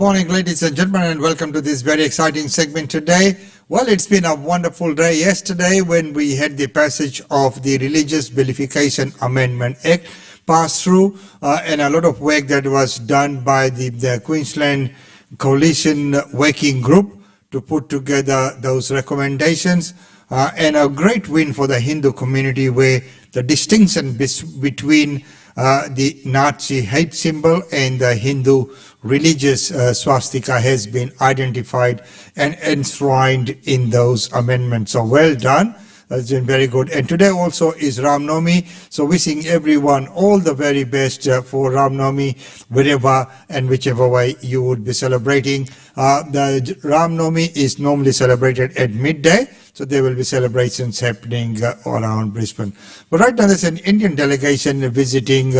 morning, ladies and gentlemen, and welcome to this very exciting segment today. Well, it's been a wonderful day yesterday when we had the passage of the Religious Vilification Amendment Act passed through, and a lot of work that was done by the Queensland Coalition Working Group to put together those recommendations, and a great win for the Hindu community, where the distinction between the Nazi hate symbol and the Hindu religious swastika has been identified and enshrined in those amendments. So well done. That's been very good. And today also is Ram Navami. So wishing everyone all the very best for Ram Navami, wherever and whichever way you would be celebrating. The Ram Navami is normally celebrated at midday. So there will be celebrations happening all around Brisbane. But right now there's an Indian delegation visiting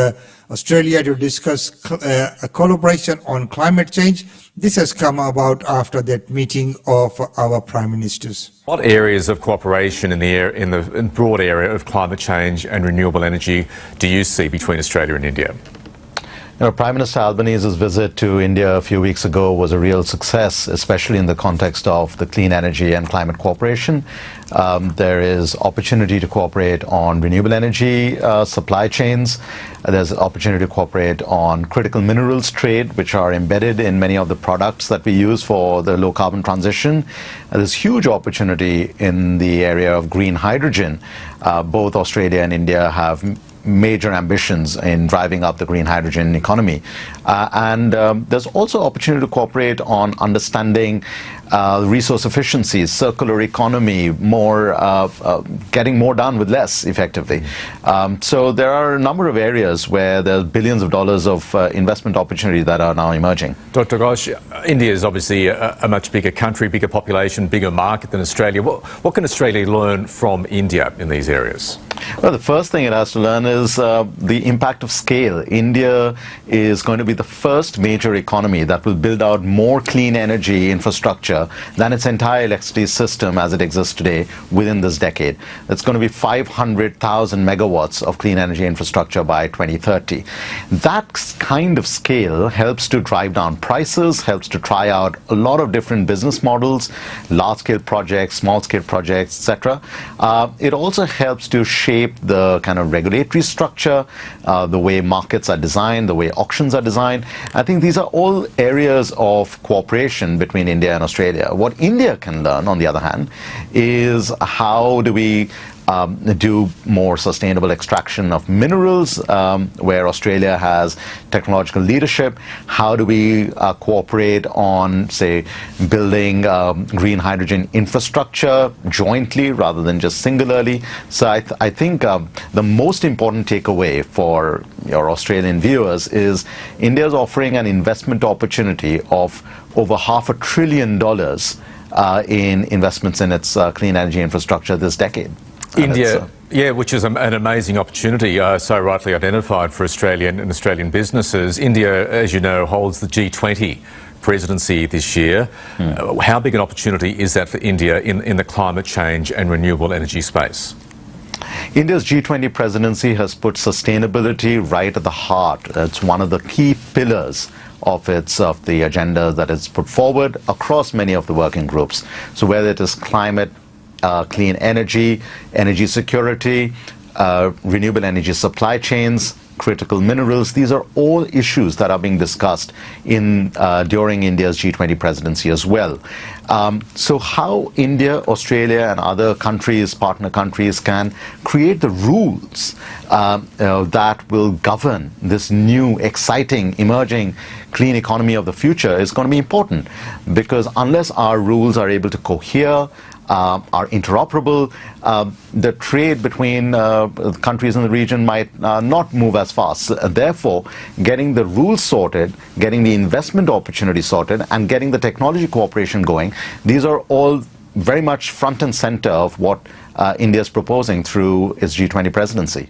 Australia to discuss a collaboration on climate change. This has come about after that meeting of our Prime Ministers. What areas of cooperation in the broad area of climate change and renewable energy do you see between Australia and India? Prime Minister Albanese's visit to India a few weeks ago was a real success, especially in the context of the clean energy and climate cooperation. There is opportunity to cooperate on renewable energy supply chains. There's opportunity to cooperate on critical minerals trade, which are embedded in many of the products that we use for the low carbon transition. There's huge opportunity in the area of green hydrogen. Both Australia and India have major ambitions in driving up the green hydrogen economy. And there's also opportunity to cooperate on understanding resource efficiencies, circular economy, getting more done with less effectively. So there are a number of areas where there's billions of dollars of investment opportunity that are now emerging. Dr. Ghosh, India is obviously a much bigger country, bigger population, bigger market than Australia. What can Australia learn from India in these areas? Well, the first thing it has to learn is the impact of scale. India is going to be the first major economy that will build out more clean energy infrastructure than its entire electricity system as it exists today within this decade. It's going to be 500,000 megawatts of clean energy infrastructure by 2030. That kind of scale helps to drive down prices, helps to try out a lot of different business models, large-scale projects, small-scale projects, etc. It also helps to shape the kind of regulatory structure, the way markets are designed, the way auctions are designed. I think these are all areas of cooperation between India and Australia. What India can learn, on the other hand, is how do we do more sustainable extraction of minerals, where Australia has technological leadership. How do we cooperate on, say, building green hydrogen infrastructure jointly rather than just singularly? So I think the most important takeaway for your Australian viewers is India is offering an investment opportunity of over $500 billion in investments in its clean energy infrastructure this decade. India, which is an amazing opportunity, so rightly identified for Australian and Australian businesses. India, as you know, holds the G20 presidency this year. How big an opportunity is that for India in the climate change and renewable energy space? India's G20 presidency has put sustainability right at the heart. It's one of the key pillars of the agenda that is put forward across many of the working groups. So whether it is climate, clean energy, energy security, renewable energy supply chains, critical minerals, these are all issues that are being discussed during India's G20 presidency as well. So how India, Australia and other countries, partner countries, can create the rules that will govern this new, exciting, emerging clean economy of the future is going to be important, because unless our rules are able to cohere, are interoperable, the trade between countries in the region might not move as fast. Therefore, getting the rules sorted, getting the investment opportunity sorted, and getting the technology cooperation going, these are all very much front and center of what India is proposing through its G20 presidency.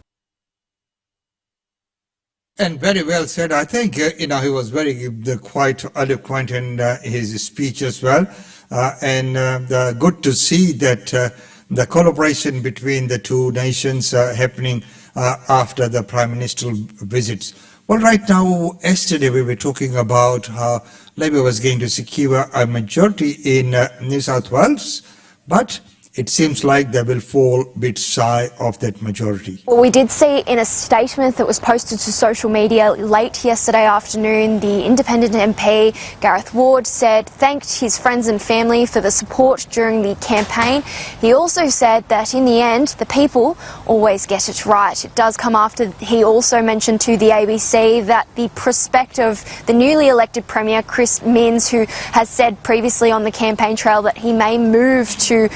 And very well said. I think, he was very quite eloquent in his speech as well. Good to see that the collaboration between the two nations happening after the Prime Minister visits. Well, right now, yesterday we were talking about how Labor was going to secure a majority in New South Wales, but it seems like they will fall a bit shy of that majority. Well, we did see in a statement that was posted to social media late yesterday afternoon, the independent MP, Gareth Ward, thanked his friends and family for the support during the campaign. He also said that in the end, the people always get it right. It does come after he also mentioned to the ABC that the prospect of the newly elected Premier, Chris Minns, who has said previously on the campaign trail that he may move to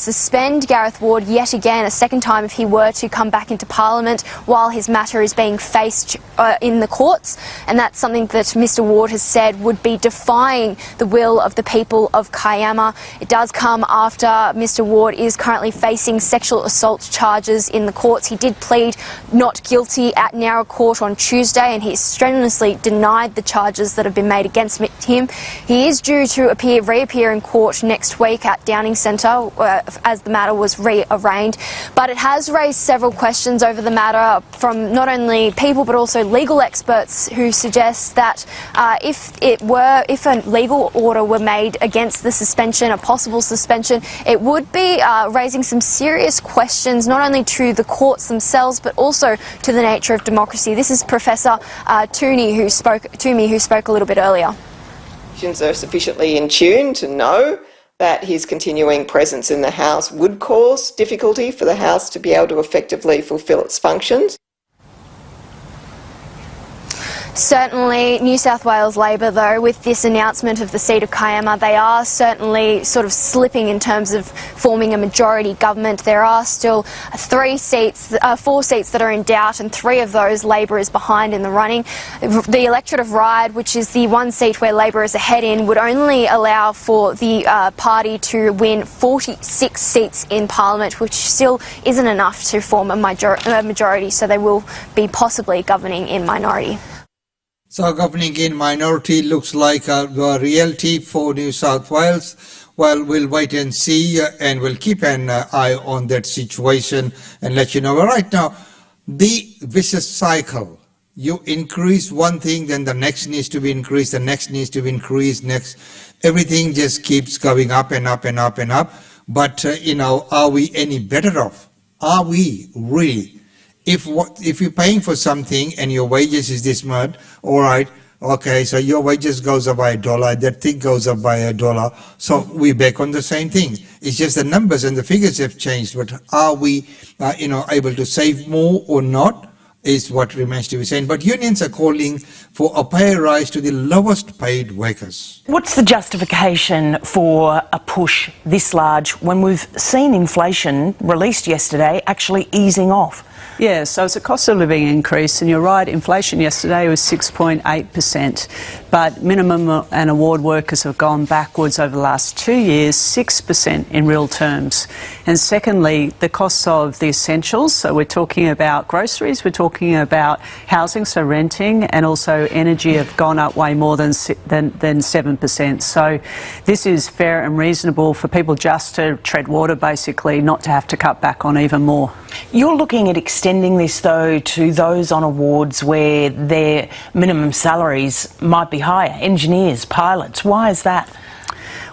suspend Gareth Ward yet again, a second time if he were to come back into Parliament while his matter is being faced in the courts. And that's something that Mr Ward has said would be defying the will of the people of Kiama. It does come after Mr Ward is currently facing sexual assault charges in the courts. He did plead not guilty at Nowra Court on Tuesday, and he strenuously denied the charges that have been made against him. He is due to reappear in court next week at Downing Centre as the matter was rearranged, but it has raised several questions over the matter from not only people but also legal experts who suggest that if a legal order were made against the suspension, a possible suspension, it would be raising some serious questions not only to the courts themselves but also to the nature of democracy. This is Professor Tooney who spoke a little bit earlier. Are sufficiently in tune to know that his continuing presence in the House would cause difficulty for the House to be able to effectively fulfil its functions. Certainly, New South Wales Labor, though, with this announcement of the seat of Kiama, they are certainly sort of slipping in terms of forming a majority government. There are still 4 seats that are in doubt, and 3 of those Labor is behind in the running. The electorate of Ryde, which is the one seat where Labor is ahead in, would only allow for the party to win 46 seats in Parliament, which still isn't enough to form a majority, so they will be possibly governing in minority. So governing in minority looks like a reality for New South Wales. Well, we'll wait and see, and we'll keep an eye on that situation and let you know. Well, right now, the vicious cycle. You increase one thing, then the next needs to be increased, the next needs to be increased, next. Everything just keeps going up and up and up and up. But, are we any better off? Are we really? If you're paying for something and your wages is this much, all right, okay, so your wages goes up by $1, that thing goes up by $1, so we're back on the same thing. It's just the numbers and the figures have changed, but are we, able to save more or not is what remains to be seen. But unions are calling for a pay rise to the lowest paid workers. What's the justification for a push this large when we've seen inflation released yesterday actually easing off? Yeah, so it's a cost of living increase, and you're right, inflation yesterday was 6.8%, but minimum and award workers have gone backwards over the last 2 years, 6% in real terms. And secondly, the costs of the essentials, so we're talking about groceries, we're talking about housing, so renting, and also energy have gone up way more than 7%. So this is fair and reasonable for people just to tread water, basically, not to have to cut back on even more. You're looking at extending this, though, to those on awards where their minimum salaries might be higher, engineers, pilots. Why is that?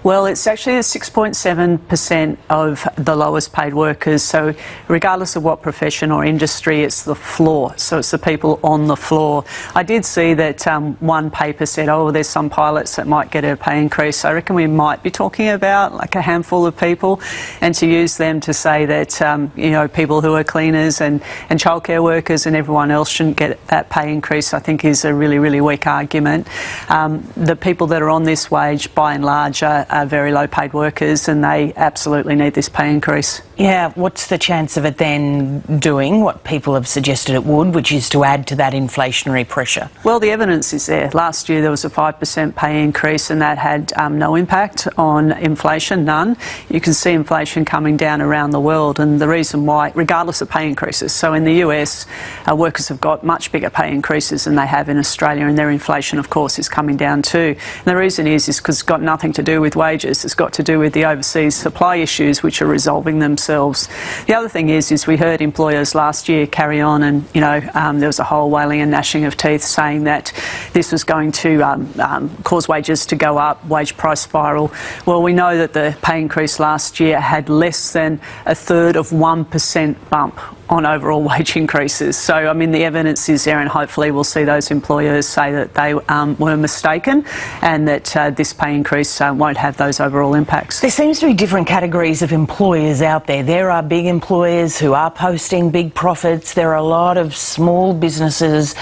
Well, it's actually 6.7% of the lowest paid workers. So regardless of what profession or industry, it's the floor. So it's the people on the floor. I did see that one paper said, there's some pilots that might get a pay increase. I reckon we might be talking about like a handful of people, and to use them to say that, people who are cleaners and childcare workers and everyone else shouldn't get that pay increase, I think is a really, really weak argument. The people that are on this wage, by and large, are very low paid workers, and they absolutely need this pay increase. Yeah, what's the chance of it then doing what people have suggested it would, which is to add to that inflationary pressure? Well, the evidence is there. Last year there was a 5% pay increase, and that had no impact on inflation, none. You can see inflation coming down around the world, and the reason why, regardless of pay increases. So in the US, workers have got much bigger pay increases than they have in Australia, and their inflation, of course, is coming down too. And the reason is because it's got nothing to do with wages. It's got to do with the overseas supply issues which are resolving themselves. The other thing is we heard employers last year carry on and, there was a whole wailing and gnashing of teeth saying that this was going to cause wages to go up, wage price spiral. Well, we know that the pay increase last year had less than a third of 1% bump on overall wage increases. So, I mean, the evidence is there, and hopefully we'll see those employers say that they were mistaken and that this pay increase won't have those overall impacts. There seems to be different categories of employers out there. There are big employers who are posting big profits. There are a lot of small businesses,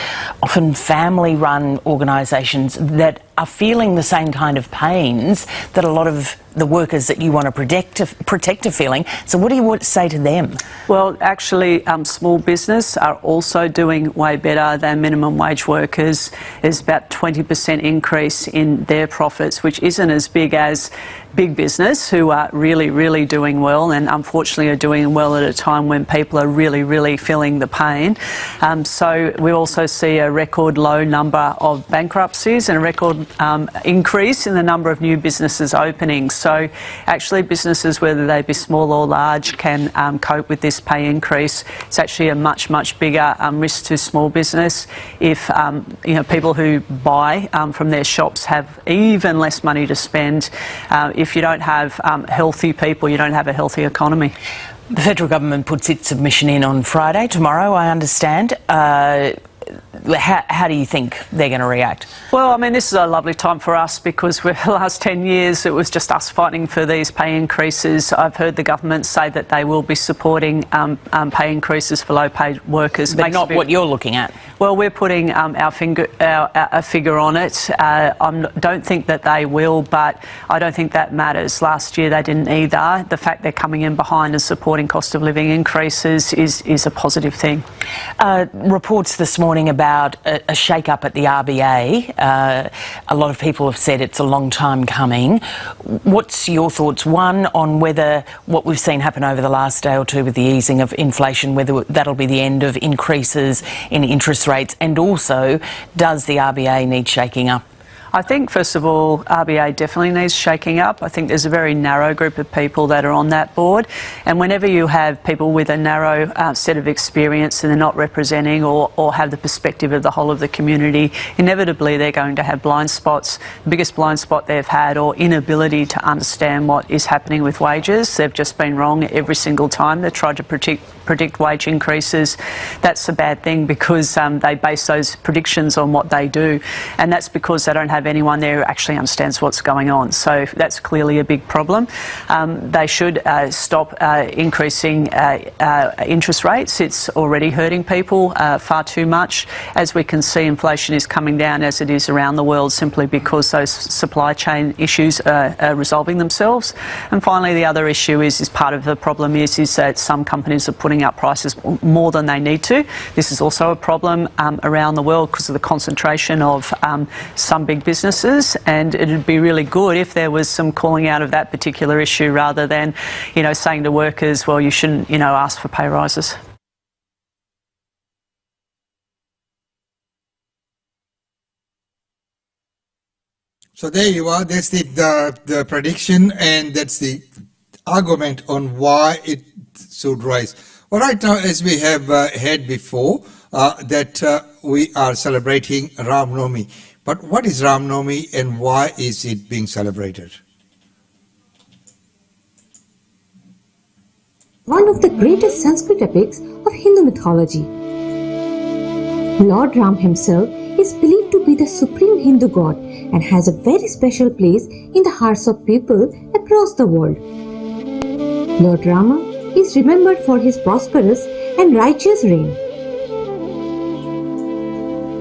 often family-run organisations, that are feeling the same kind of pains that a lot of the workers that you want to protect are feeling. So what do you want to say to them? Well, actually, small business are also doing way better than minimum wage workers. There's about 20% increase in their profits, which isn't as big as big business, who are really, really doing well, and unfortunately are doing well at a time when people are really, really feeling the pain. So we also see a record low number of bankruptcies and a record increase in the number of new businesses opening. So actually businesses, whether they be small or large, can cope with this pay increase. It's actually a much, much bigger risk to small business if people who buy from their shops have even less money to spend. If you don't have healthy people, you don't have a healthy economy. The federal government puts its submission in on Friday, tomorrow, I understand. How do you think they're going to react? Well, I mean, this is a lovely time for us because for the last 10 years it was just us fighting for these pay increases. I've heard the government say that they will be supporting pay increases for low-paid workers. But not what you're looking at. Well, we're putting a figure on it. I don't think that they will, but I don't think that matters. Last year they didn't either. The fact they're coming in behind and supporting cost of living increases is a positive thing. Reports this morning about a shake-up at the RBA. A lot of people have said it's a long time coming. What's your thoughts, one, on whether what we've seen happen over the last day or two with the easing of inflation, whether that'll be the end of increases in interest rates, and also, does the RBA need shaking up? I think, first of all, RBA definitely needs shaking up. I think there's a very narrow group of people that are on that board, and whenever you have people with a narrow set of experience and they're not representing or have the perspective of the whole of the community, inevitably they're going to have blind spots. The biggest blind spot they've had, or inability to understand what is happening with wages. They've just been wrong every single time they've tried to predict wage increases. That's a bad thing because they base those predictions on what they do, and that's because they don't have anyone there who actually understands what's going on. So that's clearly a big problem. They should stop increasing interest rates. It's already hurting people far too much. As we can see, inflation is coming down as it is around the world simply because those supply chain issues are resolving themselves. And finally, the other issue is part of the problem is that some companies are putting up prices more than they need to. This is also a problem around the world because of the concentration of some big businesses, and it'd be really good if there was some calling out of that particular issue rather than, saying to workers, well, you shouldn't, ask for pay rises. So there you are. That's the prediction, and that's the argument on why it should rise. All right, now, as we have heard before, that we are celebrating Ram Navami. But what is Ram Navami and why is it being celebrated? One of the greatest Sanskrit epics of Hindu mythology. Lord Ram himself is believed to be the supreme Hindu god and has a very special place in the hearts of people across the world. Lord Rama is remembered for his prosperous and righteous reign.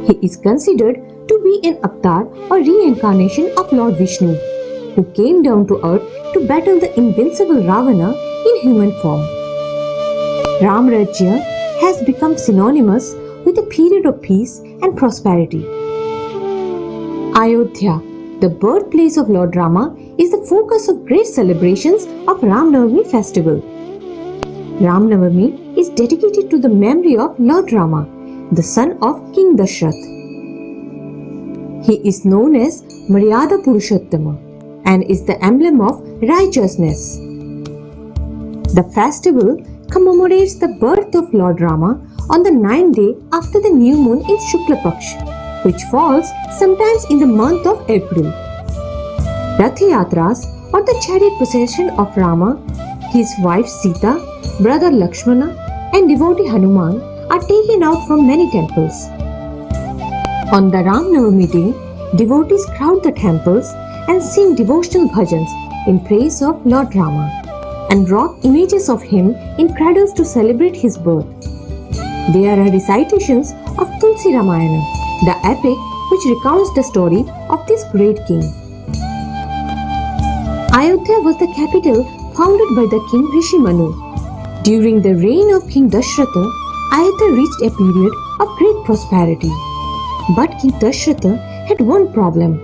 He is considered to be an avatar or reincarnation of Lord Vishnu, who came down to earth to battle the invincible Ravana in human form. Ram Rajya has become synonymous with a period of peace and prosperity. Ayodhya, the birthplace of Lord Rama, is the focus of great celebrations of Ram Navami festival. Ram Navami is dedicated to the memory of Lord Rama, the son of King Dashrath. He is known as Maryada Purushottama and is the emblem of righteousness. The festival commemorates the birth of Lord Rama on the 9th day after the new moon in Shukla Paksh, which falls sometimes in the month of April. Rath Yatras, or the chariot procession of Rama, his wife Sita, brother Lakshmana, and devotee Hanuman are taken out from many temples. On the Ram Navami day, devotees crowd the temples and sing devotional bhajans in praise of Lord Rama and rock images of him in cradles to celebrate his birth. There are recitations of Tulsi Ramayana, the epic which recounts the story of this great king. Ayodhya was the capital founded by the king Rishi Manu. During the reign of King Dashratha, Ayodhya reached a period of great prosperity. But King Dashratha had one problem.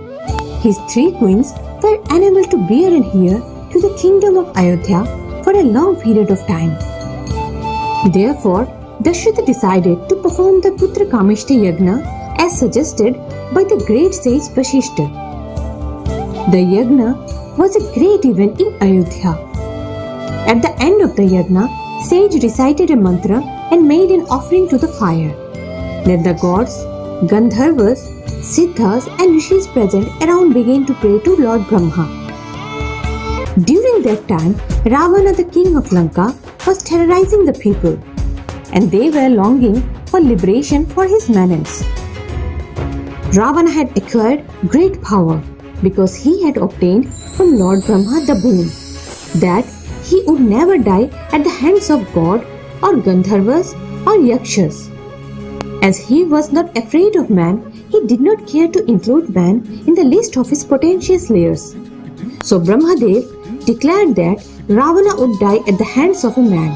His 3 queens were unable to bear an heir to the kingdom of Ayodhya for a long period of time. Therefore, Dashratha decided to perform the Putra Kamishta Yagna as suggested by the great sage Vashishta. The Yagna was a great event in Ayodhya. At the end of the Yagna, sage recited a mantra and made an offering to the fire. Then the gods, Gandharvas, Siddhas and Rishis present around began to pray to Lord Brahma. During that time, Ravana, the king of Lanka, was terrorizing the people, and they were longing for liberation for his menace. Ravana had acquired great power because he had obtained from Lord Brahma the boon that he would never die at the hands of God or Gandharvas or Yakshas. As he was not afraid of man, he did not care to include man in the list of his potential slayers. So Brahmadev declared that Ravana would die at the hands of a man.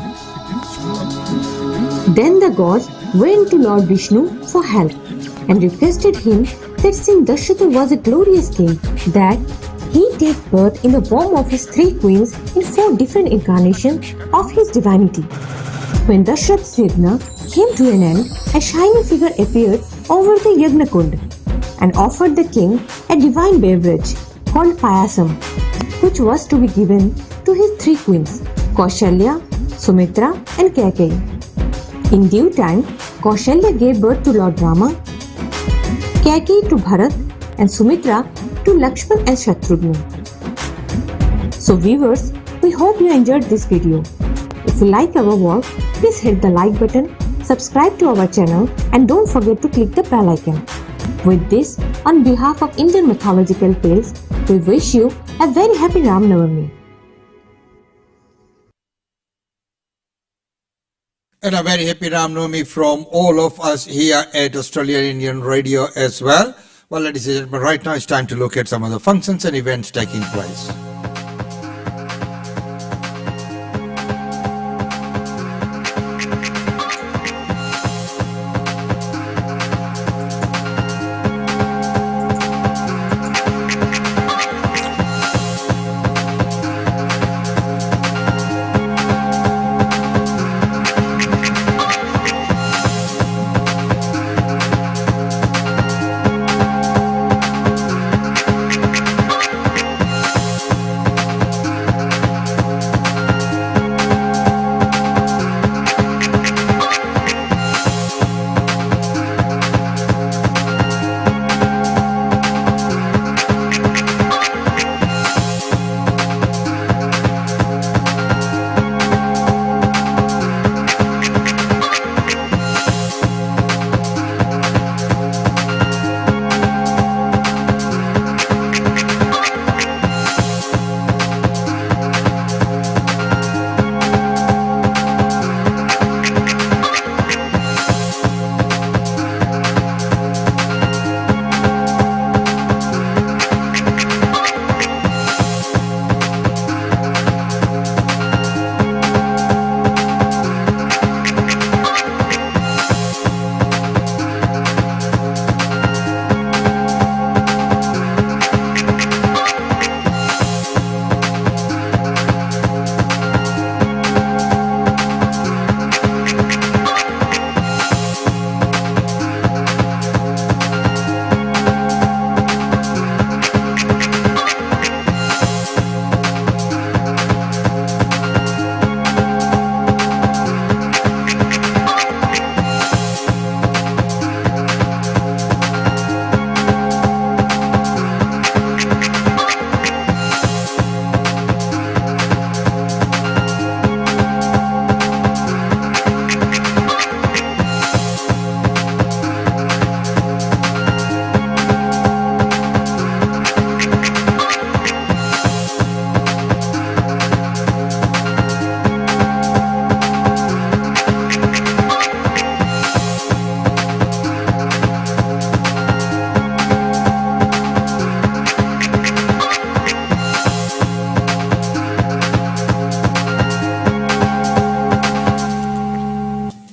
Then the gods went to Lord Vishnu for help and requested him that since Dashratha was a glorious king, that he take birth in the form of his 3 queens in 4 different incarnations of his divinity. When Dashratha's Yagna came to an end, a shining figure appeared over the Yagna Kund and offered the king a divine beverage called Payasam, which was to be given to his 3 queens, Kaushalya, Sumitra and Kaikeyi. In due time, Kaushalya gave birth to Lord Rama, Kaikeyi to Bharat and Sumitra to Lakshman and Shatrugna. So viewers, we hope you enjoyed this video. If you like our work, please hit the like button, subscribe to our channel and don't forget to click the bell icon. With this, on behalf of Indian Mythological Tales, we wish you a very happy Ram Navami. And a very happy Ram Navami from all of us here at Australian Indian Radio as well. Well, ladies and gentlemen, right now it's time to look at some of the functions and events taking place.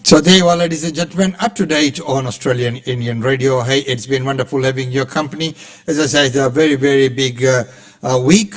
So there you are, ladies and gentlemen, up to date on Australian Indian Radio. Hey, it's been wonderful having your company. As I said, a very, very big week.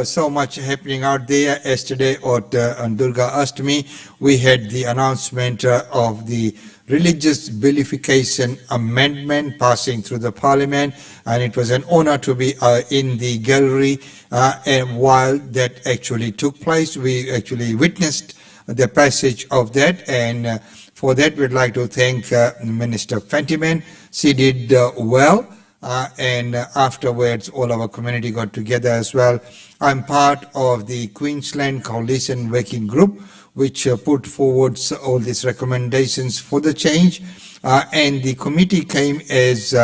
So much happening out there. Yesterday on Durga Ashtami, we had the announcement of the Religious Vilification Amendment passing through the Parliament, and it was an honor to be in the gallery. And while that actually took place, we actually witnessed the passage of that, and for that we'd like to thank Minister Fentiman. She did well, and afterwards all our community got together as well. I'm part of the Queensland Coalition Working Group, which put forward all these recommendations for the change, and the committee came as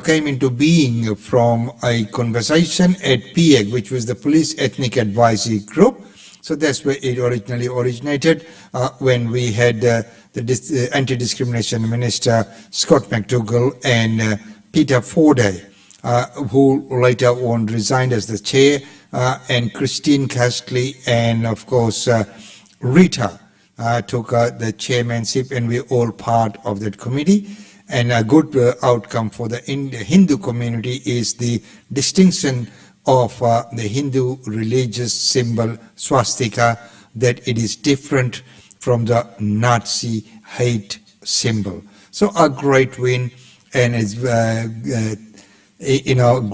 came into being from a conversation at PEG, which was the Police Ethnic Advisory Group. So that's where it originally originated, when we had the Anti-Discrimination Minister Scott McDougall and Peter Forday, who later on resigned as the chair, and Christine Castley and of course Rita took the chairmanship, and we're all part of that committee. And a good outcome for the Hindu community is the distinction of the Hindu religious symbol swastika, that it is different from the Nazi hate symbol. So a great win, and it's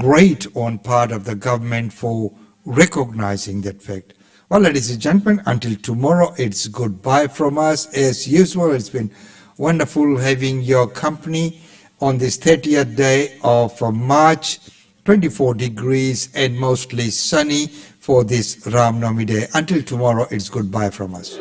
great on part of the government for recognizing that fact. Well, ladies and gentlemen, until tomorrow, it's goodbye from us. As usual, it's been wonderful having your company on this 30th day of March. 24 degrees and mostly sunny for this Ram Navami Day. Until tomorrow, it's goodbye from us.